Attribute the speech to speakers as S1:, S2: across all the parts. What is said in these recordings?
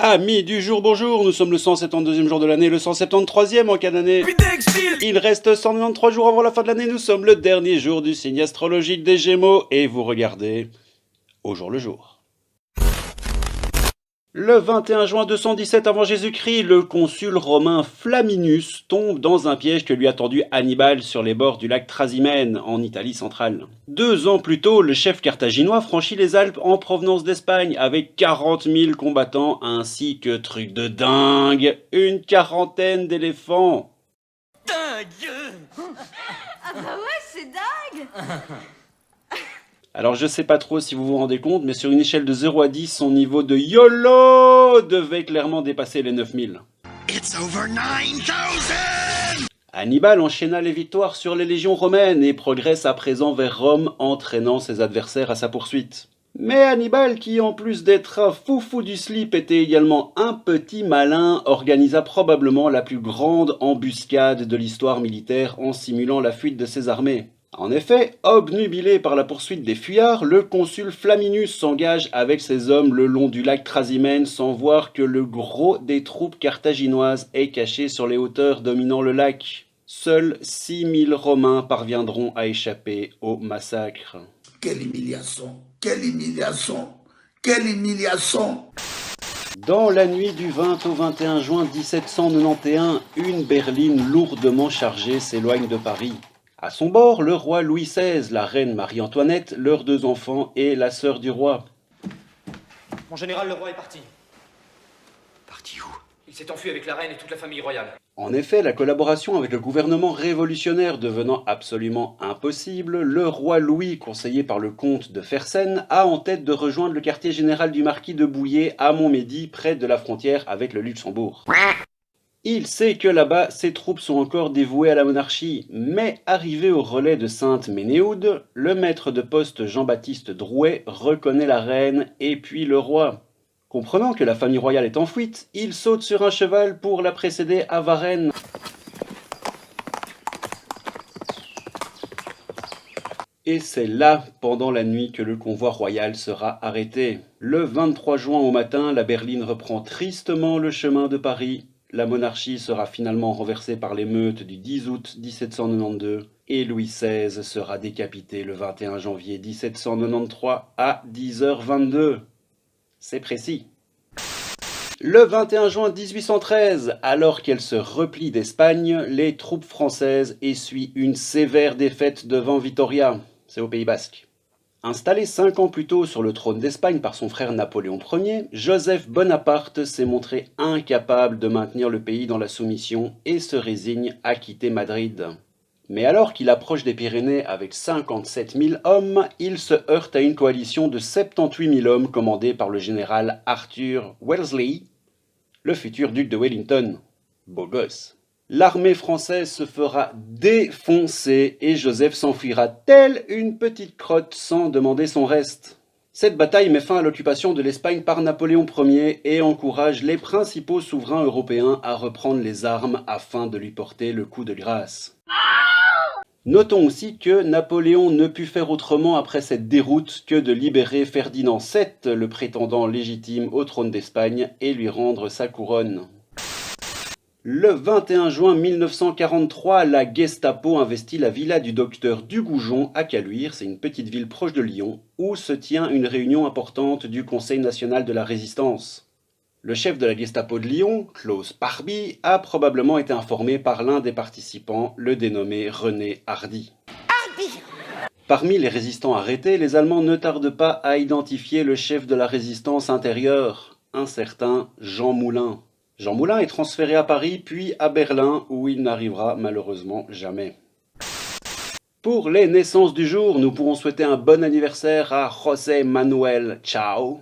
S1: Amis du jour, bonjour, nous sommes le 172e jour de l'année, le 173e en cas d'année. Il reste 193 jours avant la fin de l'année, nous sommes le dernier jour du signe astrologique des Gémeaux et vous regardez au jour le jour. Le 21 juin 217 avant Jésus-Christ, le consul romain Flaminus tombe dans un piège que lui a tendu Hannibal sur les bords du lac Trasimène, en Italie centrale. 2 ans plus tôt, le chef carthaginois franchit les Alpes en provenance d'Espagne avec 40 000 combattants ainsi que, truc de dingue, une quarantaine d'éléphants.
S2: Dingue!
S3: Ah bah ouais, c'est dingue!
S1: Alors je sais pas trop si vous vous rendez compte, mais sur une échelle de 0 à 10, son niveau de YOLO devait clairement dépasser les 9000.
S2: It's over 9000!
S1: Hannibal enchaîna les victoires sur les légions romaines et progresse à présent vers Rome, entraînant ses adversaires à sa poursuite. Mais Hannibal, qui en plus d'être un foufou du slip était également un petit malin, organisa probablement la plus grande embuscade de l'histoire militaire en simulant la fuite de ses armées. En effet, obnubilé par la poursuite des fuyards, le consul Flaminus s'engage avec ses hommes le long du lac Trasimène sans voir que le gros des troupes carthaginoises est caché sur les hauteurs dominant le lac. Seuls 6000 Romains parviendront à échapper au massacre.
S4: Quelle humiliation! Quelle humiliation! Quelle humiliation!
S1: Dans la nuit du 20 au 21 juin 1791, une berline lourdement chargée s'éloigne de Paris. À son bord, le roi Louis XVI, la reine Marie-Antoinette, leurs 2 enfants et la sœur du roi.
S5: Mon général, le roi est parti.
S2: Parti où?
S5: Il s'est enfui avec la reine et toute la famille royale.
S1: En effet, la collaboration avec le gouvernement révolutionnaire devenant absolument impossible, le roi Louis, conseillé par le comte de Fersen, a en tête de rejoindre le quartier général du marquis de Bouillé à Montmédy, près de la frontière avec le Luxembourg. Il sait que là-bas, ses troupes sont encore dévouées à la monarchie, mais arrivé au relais de Sainte-Ménéhould, le maître de poste Jean-Baptiste Drouet reconnaît la reine et puis le roi. Comprenant que la famille royale est en fuite, il saute sur un cheval pour la précéder à Varennes. Et c'est là, pendant la nuit, que le convoi royal sera arrêté. Le 23 juin au matin, la berline reprend tristement le chemin de Paris. La monarchie sera finalement renversée par l'émeute du 10 août 1792 et Louis XVI sera décapité le 21 janvier 1793 à 10h22. C'est précis. Le 21 juin 1813, alors qu'elle se replie d'Espagne, les troupes françaises essuient une sévère défaite devant Vitoria, c'est au Pays Basque. Installé 5 ans plus tôt sur le trône d'Espagne par son frère Napoléon Ier, Joseph Bonaparte s'est montré incapable de maintenir le pays dans la soumission et se résigne à quitter Madrid. Mais alors qu'il approche des Pyrénées avec 57 000 hommes, il se heurte à une coalition de 78 000 hommes commandée par le général Arthur Wellesley, le futur duc de Wellington. Beau gosse. L'armée française se fera défoncer et Joseph s'enfuira telle une petite crotte sans demander son reste. Cette bataille met fin à l'occupation de l'Espagne par Napoléon Ier et encourage les principaux souverains européens à reprendre les armes afin de lui porter le coup de grâce. Notons aussi que Napoléon ne put faire autrement après cette déroute que de libérer Ferdinand VII, le prétendant légitime au trône d'Espagne, et lui rendre sa couronne. Le 21 juin 1943, la Gestapo investit la villa du docteur Dugoujon à Caluire, c'est une petite ville proche de Lyon, où se tient une réunion importante du Conseil national de la Résistance. Le chef de la Gestapo de Lyon, Klaus Barbie, a probablement été informé par l'un des participants, le dénommé René Hardy. Parmi les résistants arrêtés, les Allemands ne tardent pas à identifier le chef de la résistance intérieure, un certain Jean Moulin. Jean Moulin est transféré à Paris, puis à Berlin, où il n'arrivera malheureusement jamais. Pour les naissances du jour, nous pourrons souhaiter un bon anniversaire à José Manuel Chao,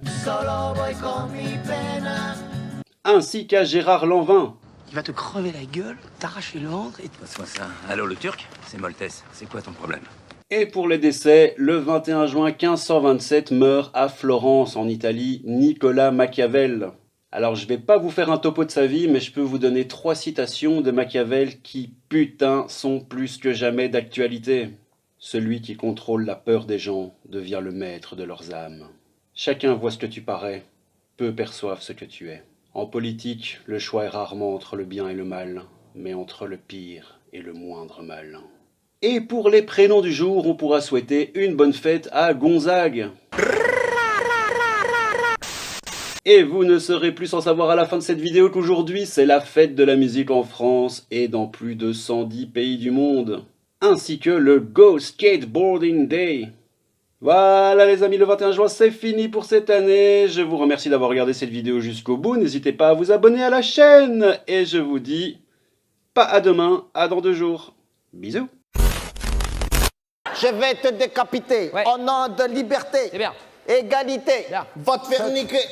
S1: ainsi qu'à Gérard Lanvin.
S6: Il va te crever la gueule, t'arracher le ventre et...
S7: Passe-moi ça. Allô, le Turc? C'est Moltès. C'est quoi ton problème?
S1: Et pour les décès, le 21 juin 1527 meurt à Florence, en Italie, Nicolas Machiavel. Alors je vais pas vous faire un topo de sa vie, mais je peux vous donner 3 citations de Machiavel qui, putain, sont plus que jamais d'actualité. Celui qui contrôle la peur des gens devient le maître de leurs âmes. Chacun voit ce que tu parais, peu perçoivent ce que tu es. En politique, le choix est rarement entre le bien et le mal, mais entre le pire et le moindre mal. Et pour les prénoms du jour, on pourra souhaiter une bonne fête à Gonzague. Et vous ne serez plus sans savoir à la fin de cette vidéo qu'aujourd'hui, c'est la fête de la musique en France et dans plus de 110 pays du monde. Ainsi que le Go Skateboarding Day. Voilà les amis, le 21 juin c'est fini pour cette année. Je vous remercie d'avoir regardé cette vidéo jusqu'au bout. N'hésitez pas à vous abonner à la chaîne. Et je vous dis, pas à demain, à dans 2 jours. Bisous.
S8: Je vais te décapiter au nom de liberté, égalité, va te faire niquer.